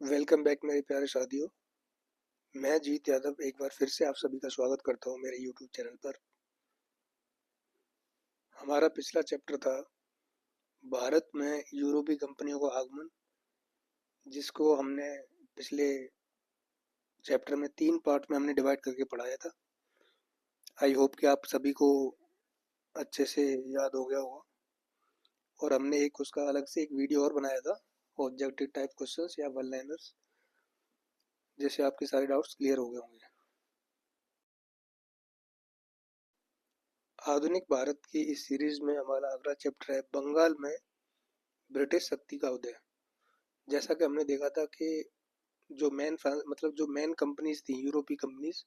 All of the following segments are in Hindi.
वेलकम बैक मेरे प्यारे साथियों। मैं जीत यादव एक बार फिर से आप सभी का स्वागत करता हूं मेरे यूट्यूब चैनल पर। हमारा पिछला चैप्टर था भारत में यूरोपीय कंपनियों का आगमन, जिसको हमने पिछले चैप्टर में 3 पार्ट में हमने डिवाइड करके पढ़ाया था। आई होप कि आप सभी को अच्छे से याद हो गया होगा। और हमने एक उसका अलग से एक वीडियो और बनाया था, ऑब्जेक्टिव टाइप क्वेश्चंस या वन लाइनर्स, जिससे आपके सारे डाउट्स क्लियर हो गए होंगे। आधुनिक भारत की इस सीरीज में हमारा अगला चैप्टर है बंगाल में ब्रिटिश शक्ति का उदय। जैसा कि हमने देखा था कि जो मेन कंपनीज थी, यूरोपीय कंपनीज,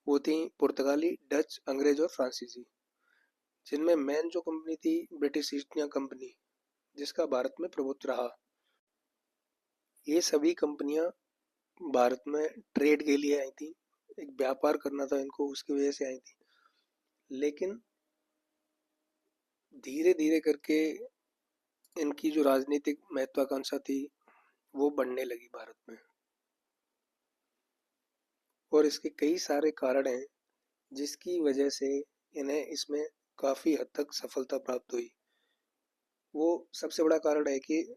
वो थी पुर्तगाली, डच, अंग्रेज और फ्रांसीसी, जिनमें मेन जो कंपनी थी ब्रिटिश ईस्ट इंडिया कंपनी, जिसका भारत में प्रभुत्व रहा। ये सभी कंपनियां भारत में ट्रेड के लिए आई थी, एक व्यापार करना था इनको, उसकी वजह से आई थी। लेकिन धीरे धीरे करके इनकी जो राजनीतिक महत्वाकांक्षा थी वो बढ़ने लगी भारत में, और इसके कई सारे कारण हैं जिसकी वजह से इन्हें इसमें काफ़ी हद तक सफलता प्राप्त हुई। वो सबसे बड़ा कारण है कि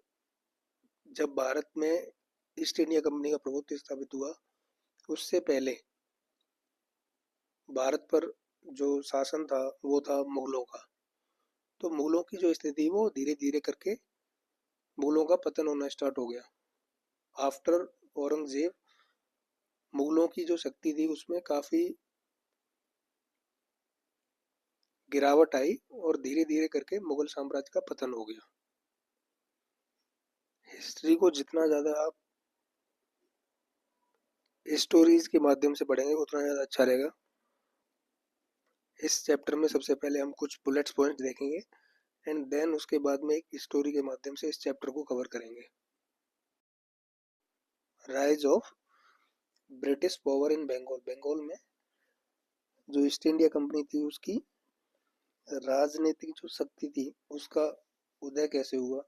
जब भारत में ईस्ट इंडिया कंपनी का प्रभुत्व स्थापित हुआ, उससे पहले भारत पर जो शासन था वो था मुगलों का। तो मुगलों की जो स्थिति वो धीरे धीरे करके मुगलों का पतन होना स्टार्ट हो गया। आफ्टर औरंगजेब, मुगलों की जो शक्ति थी उसमें काफ़ी गिरावट आई और धीरे धीरे करके मुगल साम्राज्य का पतन हो गया। हिस्ट्री को जितना ज़्यादा आप स्टोरीज के माध्यम से पढ़ेंगे उतना ज़्यादा अच्छा रहेगा। इस चैप्टर में सबसे पहले हम कुछ बुलेट्स पॉइंट देखेंगे एंड देन उसके बाद में एक स्टोरी के माध्यम से इस चैप्टर को कवर करेंगे। Rise of British power in Bengal. Bengal में जो ईस्ट इंडिया कंपनी थी उसकी राजनीतिक जो शक्ति थी उसका उदय कैसे हुआ।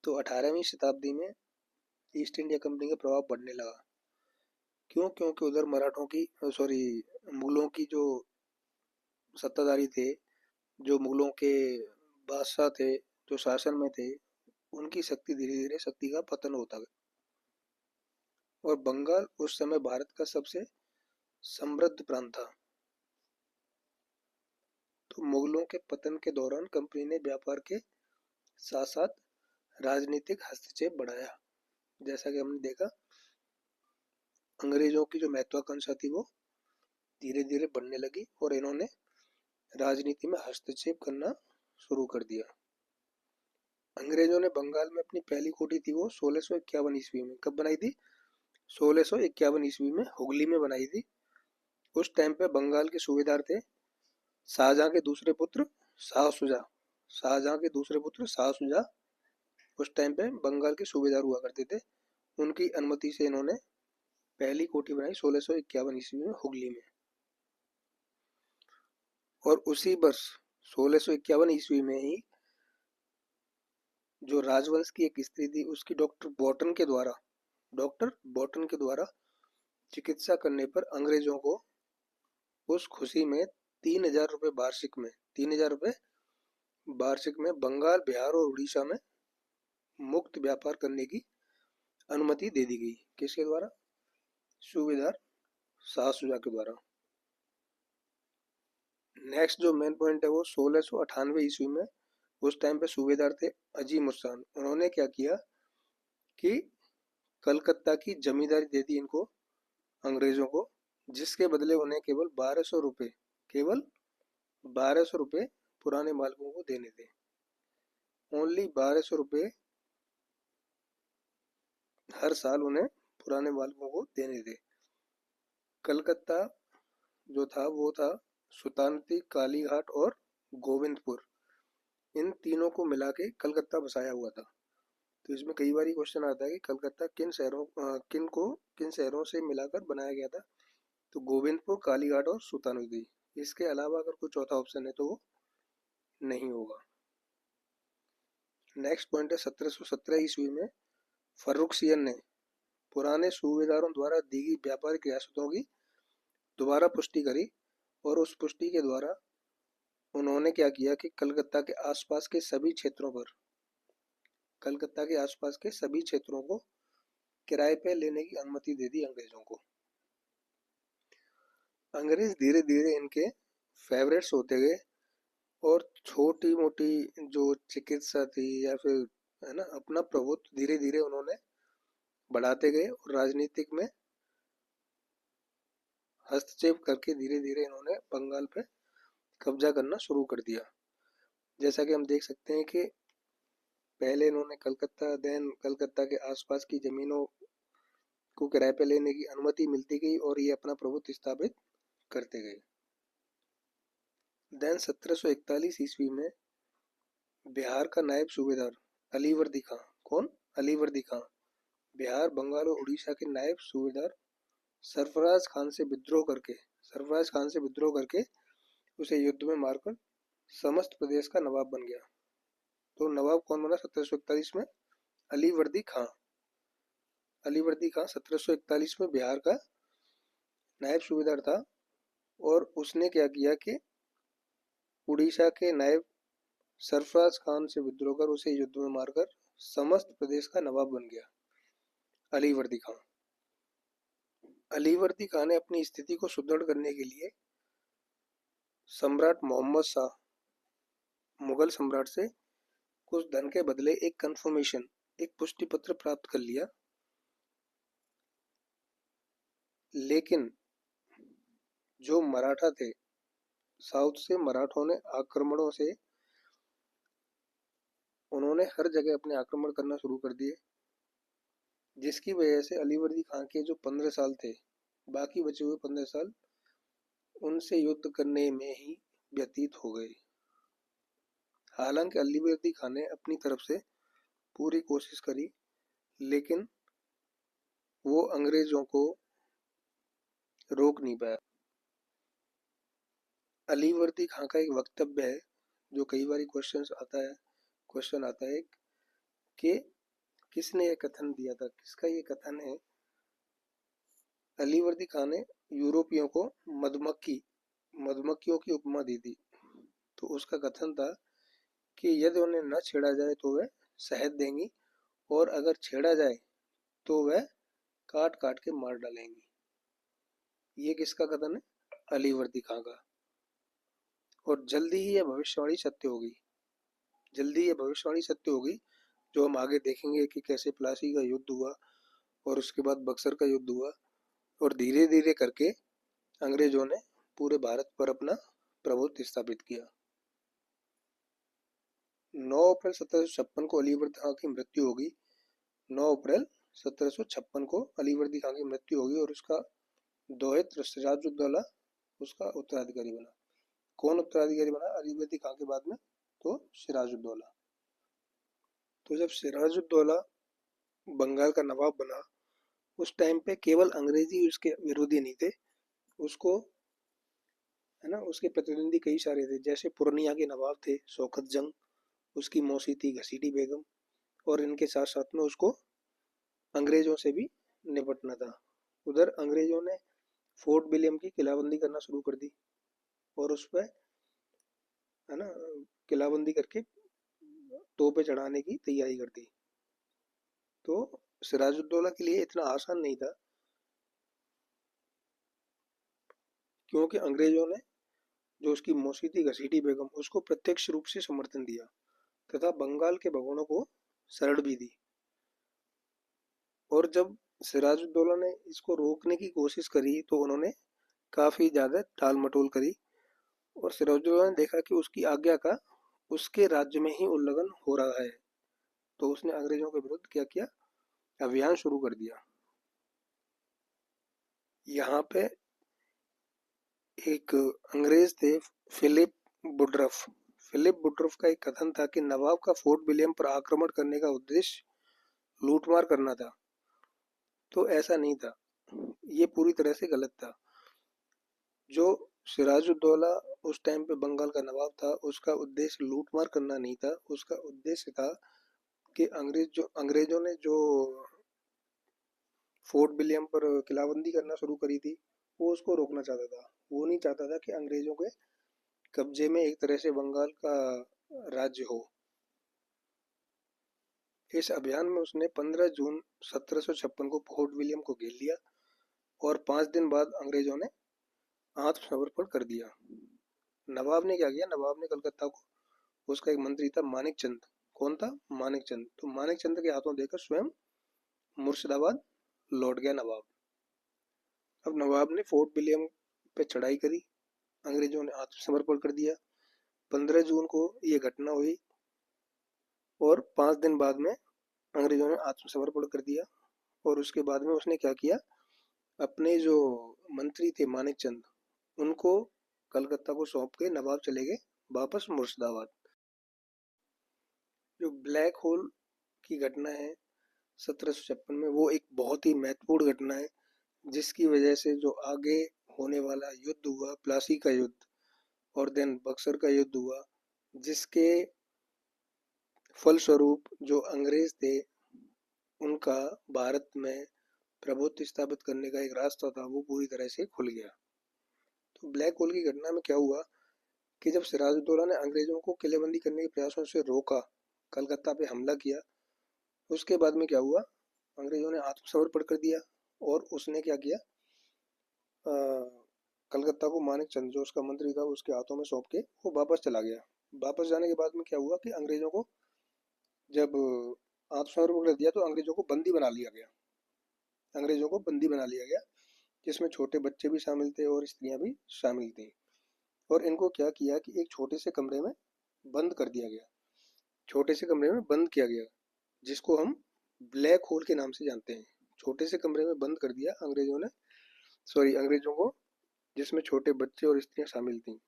तो 18वीं शताब्दी में ईस्ट इंडिया कंपनी का प्रभाव बढ़ने लगा। क्यों? क्योंकि उधर मराठों की मुगलों की जो सत्ताधारी थे, जो मुगलों के बादशाह थे, जो शासन में थे, उनकी शक्ति धीरे धीरे शक्ति का पतन होता गया। और बंगाल उस समय भारत का सबसे समृद्ध प्रांत था। तो मुगलों के पतन के दौरान कंपनी ने व्यापार के साथ साथ राजनीतिक हस्तक्षेप बढ़ाया। जैसा कि हमने देखा, अंग्रेजों की जो महत्वाकांक्षा थी वो धीरे धीरे बढ़ने लगी और इन्होंने राजनीति में हस्तक्षेप करना शुरू कर दिया। अंग्रेजों ने बंगाल में अपनी पहली कोठी थी वो 1651 ईस्वी में। कब बनाई थी? 1651 ईस्वी में हुगली में बनाई थी। उस टाइम पे बंगाल के सूबेदार थे शाहजहां के दूसरे पुत्र शाह सुजा। शाहजहां के दूसरे पुत्र शाह सुजा उस टाइम पे बंगाल के सूबेदार हुआ करते थे। उनकी अनुमति से इन्होंने पहली कोठी बनाई 1651 ईस्वी में हुगली में। और उसी वर्ष 1651 ईस्वी में ही जो राजवंश की एक स्त्री थी उसकी डॉक्टर बॉटन के द्वारा चिकित्सा करने पर अंग्रेजों को उस खुशी में 3000 रुपये वार्षिक में 3000 रुपये वार्षिक में बंगाल, बिहार और उड़ीसा में मुक्त व्यापार करने की अनुमति दे दी गई। किसके द्वारा? सूबेदार शाह सुजा के द्वारा। नेक्स्ट जो मेन पॉइंट है वो 1698 ईस्वी में उस टाइम पे सूबेदार थे अजीम उस्सान। उन्होंने क्या किया कि कलकत्ता की जमींदारी दे दी इनको, अंग्रेजों को, जिसके बदले उन्हें केवल 1200 रुपये पुराने मालिकों को देने थे। ओनली 1200 रुपये हर साल उन्हें पुराने मालिकों को देने थे। कलकत्ता जो था वो था सुल्तानती, कालीघाट और गोविंदपुर, इन तीनों को मिला के कलकत्ता बसाया हुआ था। तो इसमें कई बार क्वेश्चन आता है कि कलकत्ता किन शहरों से मिलाकर बनाया गया था। तो गोविंदपुर, कालीघाट और सुल्तानुद्दीन। इसके अलावा अगर कोई चौथा ऑप्शन है तो वो नहीं होगा। नेक्स्ट पॉइंट है 1717 ईस्वी में फर्रुखसियन ने पुराने सूबेदारों द्वारा दी गई व्यापारिक रियासतों की दोबारा पुष्टि करी और उस पुष्टि के द्वारा उन्होंने क्या किया कि कलकत्ता के आसपास के सभी क्षेत्रों को किराए पे लेने की अनुमति दे दी अंग्रेजों को। अंग्रेज धीरे धीरे इनके फेवरेट्स होते गए और छोटी मोटी जो चिकित्सा थी या फिर है ना अपना प्रभुत्व धीरे धीरे उन्होंने बढ़ाते गए और राजनीतिक में हस्तक्षेप करके धीरे धीरे इन्होंने बंगाल पे कब्जा करना शुरू कर दिया। जैसा कि हम देख सकते हैं कि पहले इन्होंने कलकत्ता के आसपास की जमीनों को किराए पे लेने की अनुमति मिलती गई और ये अपना प्रभुत्व स्थापित करते गए। देन 1741 ईस्वी में बिहार का नायब सूबेदार अलीवर्दी खां, कौन? अलीवर्दी खां, बिहार, बंगाल और उड़ीसा के नायब सूबेदार सरफराज खान से विद्रोह करके उसे युद्ध में मारकर समस्त प्रदेश का नवाब बन गया। तो नवाब कौन बना 1741 में? अलीवर्दी खां। 1741 में बिहार का नायब सूबेदार था और उसने क्या किया कि उड़ीसा के नायब सरफराज खान से विद्रोह कर उसे युद्ध में मारकर समस्त प्रदेश का नवाब बन गया अलीवर्दी खां। अलीवर्दी खां ने अपनी स्थिति को सुदृढ़ करने के लिए सम्राट मोहम्मद शाह, मुगल सम्राट से कुछ धन के बदले एक पुष्टि पत्र प्राप्त कर लिया। लेकिन जो मराठा थे, साउथ से मराठों ने आक्रमणों से उन्होंने हर जगह अपने आक्रमण करना शुरू कर दिए, जिसकी वजह से अलीवर्दी खां के जो 15 साल थे, बाकी बचे हुए 15 साल उनसे युद्ध करने में ही व्यतीत हो गए। हालांकि अलीवर्दी खान ने अपनी तरफ से पूरी कोशिश करी, लेकिन वो अंग्रेजों को रोक नहीं पाया। अलीवर्दी खां का एक वक्तव्य है जो कई बार क्वेश्चन आता है कि किसने ये कथन दिया था, किसका ये कथन है? अलीवर्दी खान ने यूरोपियों को मधुमक्खियों की उपमा दी थी। तो उसका कथन था कि यदि उन्हें न छेड़ा जाए तो वह शहद देंगी और अगर छेड़ा जाए तो वह काट काट के मार डालेंगी। ये किसका कथन है? अलीवर्दी खां का। और जल्दी ही यह भविष्यवाणी सत्य होगी जो हम आगे देखेंगे कि कैसे प्लासी का युद्ध हुआ और उसके बाद बक्सर का युद्ध हुआ और धीरे धीरे करके अंग्रेजों ने पूरे भारत पर अपना प्रभुत्व स्थापित किया। 9 अप्रैल 1756 को अलीवर्दी खां की मृत्यु होगी। 9 अप्रैल 1756 को अलीवर्दी खां की मृत्यु होगी और उसका दोहित्र सिराजुद्दौला उसका उत्तराधिकारी बना। कौन उत्तराधिकारी बना अलीवर्दी खां के बाद में? तो सिराजुद्दौला। तो जब सिराजुद्दौला बंगाल का नवाब बना, उस टाइम पे केवल अंग्रेजी उसके विरोधी नहीं थे, उसको है ना उसके प्रतिद्वंदी कई सारे थे। जैसे पूर्णिया के नवाब थे शौकत जंग, उसकी मौसी थी घसीटी बेगम, और इनके साथ साथ में उसको अंग्रेजों से भी निपटना था। उधर अंग्रेजों ने फोर्ट विलियम की किलाबंदी करना शुरू कर दी और उस पर है ना किलाबंदी करके तोपें चढ़ाने की तैयारी कर दी। तो सिराजुद्दौला के लिए इतना आसान नहीं था, क्योंकि अंग्रेजों ने जो उसकी मौसी थी घसीटी बेगम उसको प्रत्यक्ष रूप से समर्थन दिया तथा बंगाल के भगवानों को शरण भी दी। और जब सिराजुद्दौला ने इसको रोकने की कोशिश करी तो उन्होंने काफ़ी ज़्यादा टाल मटोल करी और सिराजुद्दौला ने देखा कि उसकी आज्ञा का उसके राज्य में ही उल्लंघन हो रहा है, तो उसने अंग्रेजों के विरुद्ध क्या किया? अभियान शुरू कर दिया। यहाँ पे एक अंग्रेज थे फिलिप वुडरफ का एक कथन था कि नवाब का फोर्ट विलियम पर आक्रमण करने का उद्देश्य लूटमार करना था। तो ऐसा नहीं था, ये पूरी तरह से गलत था। जो सिराजुद्दौला उस टाइम पे बंगाल का नवाब था, उसका उद्देश्य लूटमार करना नहीं था। उसका उद्देश्य था कि अंग्रेजों ने जो फोर्ट विलियम पर किलाबंदी करना शुरू करी थी, वो उसको रोकना चाहता था। वो नहीं चाहता था कि अंग्रेजों के कब्जे में एक तरह से बंगाल का राज्य हो। इस अभियान में उसने 15 जून 1756 को फोर्ट विलियम को घेर लिया और 5 दिन बाद अंग्रेजों ने आत्मसमर्पण कर दिया। नवाब ने क्या किया, नवाब ने कलकत्ता को, उसका एक मंत्री था मानिक चंद। कौन था? मानिक चंद। तो मानिक चंद के हाथों देकर स्वयं मुर्शिदाबाद लौट गया नवाब। अब नवाब ने फोर्ट विलियम पे चढ़ाई करी, अंग्रेजों ने आत्मसमर्पण कर दिया। 15 जून को ये घटना हुई और 5 दिन बाद में अंग्रेजों ने आत्मसमर्पण कर दिया। और उसके बाद में उसने क्या किया, अपने जो मंत्री थे मानिक चंद, उनको कलकत्ता को सौंप के नवाब चले गए वापस मुर्शिदाबाद। जो ब्लैक होल की घटना है 1756 में, वो एक बहुत ही महत्वपूर्ण घटना है, जिसकी वजह से जो आगे होने वाला युद्ध हुआ, प्लासी का युद्ध और देन बक्सर का युद्ध हुआ, जिसके फलस्वरूप जो अंग्रेज थे उनका भारत में प्रभुत्व स्थापित करने का एक रास्ता था, वो पूरी तरह से खुल गया। तो ब्लैक होल की घटना में क्या हुआ कि जब सिराजुद्दौला ने अंग्रेजों को किलेबंदी करने के प्रयासों से रोका, कलकत्ता पे हमला किया, उसके बाद में क्या हुआ, अंग्रेजों ने आत्मसमर्पण कर दिया और उसने क्या किया, कलकत्ता को मानिक चंद जो उसका मंत्री था उसके हाथों में सौंप के वो वापस चला गया। वापस जाने के बाद में क्या हुआ कि अंग्रेजों को जब आत्मसमर्पण कर दिया तो अंग्रेजों को बंदी बना लिया गया। अंग्रेजों को बंदी बना लिया गया, जिसमें छोटे बच्चे भी शामिल थे और स्त्रियां भी शामिल थी। और इनको क्या किया कि एक छोटे से कमरे में बंद कर दिया गया, छोटे से कमरे में बंद किया गया, जिसको हम ब्लैक होल के नाम से जानते हैं। छोटे से कमरे में बंद कर दिया अंग्रेजों ने, सॉरी अंग्रेजों को, जिसमें छोटे बच्चे और स्त्रियां शामिल थीं।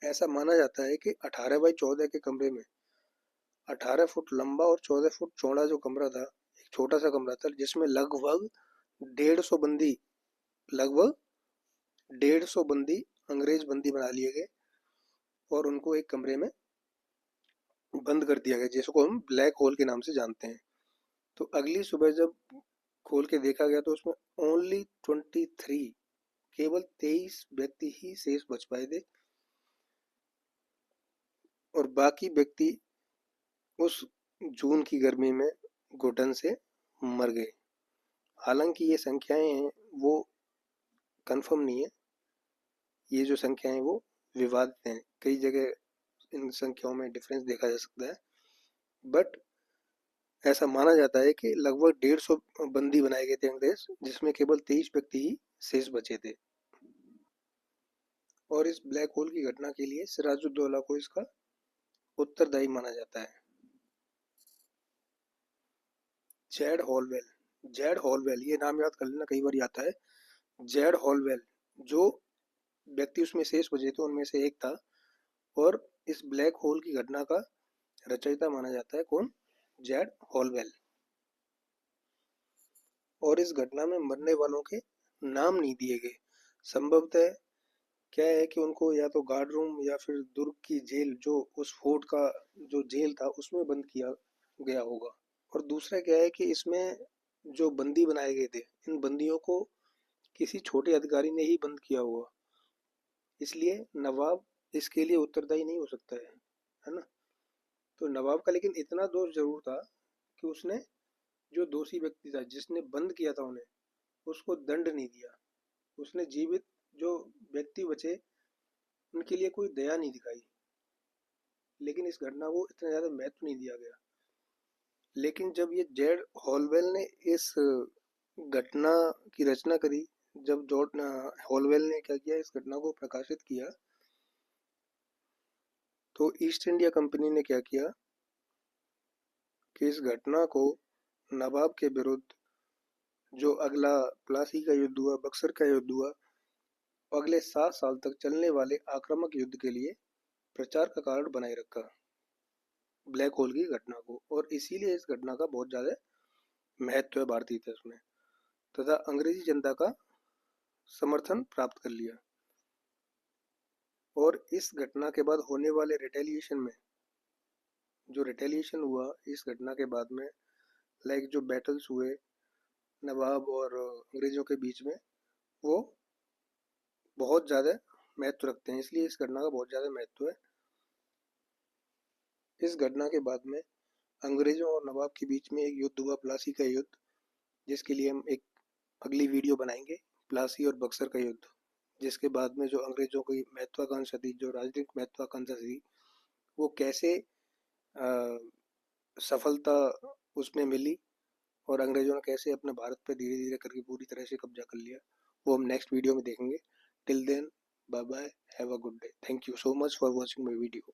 ऐसा माना जाता है कि 18 बाई 14 के कमरे में 18 फुट लंबा और 14 फुट चौड़ा जो कमरा था, एक छोटा सा कमरा था, जिसमें लगभग 150 बंदी, लगभग 150 बंदी अंग्रेज बंदी बना लिए गए और उनको एक कमरे में बंद कर दिया गया, जिसको हम ब्लैक होल के नाम से जानते हैं। तो अगली सुबह जब खोल के देखा गया तो उसमें ओनली 23, केवल 23 व्यक्ति ही शेष बच पाए थे और बाकी व्यक्ति उस जून की गर्मी में घुटन से मर गए। हालांकि ये संख्याएं हैं वो कंफर्म नहीं है, ये जो संख्याएं हैं वो विवादित हैं, कई जगह इन संख्याओं में डिफरेंस देखा जा सकता है, बट ऐसा माना जाता है कि लगभग 150 बंदी बनाए गए थे अंग्रेज, जिसमें केवल 23 व्यक्ति ही शेष बचे थे। और इस ब्लैक होल की घटना के लिए सिराजुद्दौला को इसका उत्तरदायी माना जाता है। जेड हॉलवेल, जेड हॉलवेल, ये नाम याद कर लेना, कई बार आता है। जेड हॉलवेल जो व्यक्ति उसमें शेष बचे थे उनमें से एक था और इस ब्लैक होल की घटना का रचयिता माना जाता है। कौन? Z Holwell. और इस घटना में मरने वालों के नाम नहीं दिए गए। संभवतः क्या है कि उनको या तो गार्ड रूम या फिर दुर्ग की जेल, जो उस फोर्ट का जो जेल था, उसमें बंद किया गया होगा। और दूसरा क्या है कि इसमें जो बंदी बनाए गए थे, इन बंदियों को किसी छोटे अधिकारी ने ही बंद किया होगा, इसलिए नवाब इसके लिए उत्तरदायी नहीं हो सकता है ना। तो नवाब का लेकिन इतना दोष जरूर था कि उसने जो दोषी व्यक्ति था जिसने बंद किया था उन्हें, उसको दंड नहीं दिया। उसने जीवित जो व्यक्ति बचे उनके लिए कोई दया नहीं दिखाई। लेकिन इस घटना को इतना ज़्यादा महत्व नहीं दिया गया। लेकिन जब ये जेड हॉलवेल ने इस घटना की रचना करी, जब जॉर्ज हॉलवेल ने क्या किया, इस घटना को प्रकाशित किया, तो ईस्ट इंडिया कंपनी ने क्या किया कि इस घटना को नवाब के विरुद्ध, जो अगला प्लासी का युद्ध हुआ, बक्सर का युद्ध हुआ, अगले 7 साल तक चलने वाले आक्रामक युद्ध के लिए प्रचार का कारण बनाए रखा, ब्लैक होल की घटना को। और इसीलिए इस घटना का बहुत ज़्यादा महत्व है भारतीय इतिहास में, तथा अंग्रेजी जनता का समर्थन प्राप्त कर लिया। और इस घटना के बाद होने वाले रिटेलिएशन में, जो रिटेलिएशन हुआ इस घटना के बाद में, लाइक जो बैटल्स हुए नवाब और अंग्रेज़ों के बीच में, वो बहुत ज़्यादा महत्व रखते हैं, इसलिए इस घटना का बहुत ज़्यादा महत्व है। इस घटना के बाद में अंग्रेज़ों और नवाब के बीच में एक युद्ध हुआ, प्लासी का युद्ध, जिसके लिए हम एक अगली वीडियो बनाएंगे, प्लासी और बक्सर का युद्ध। जिसके बाद में जो अंग्रेज़ों की महत्वाकांक्षा थी, जो राजनीतिक महत्वाकांक्षा थी, वो कैसे सफलता उसमें मिली और अंग्रेज़ों ने कैसे अपने भारत पे धीरे धीरे करके पूरी तरह से कब्जा कर लिया, वो हम नेक्स्ट वीडियो में देखेंगे। Till then, bye bye, have a good day, thank you so much for watching my video.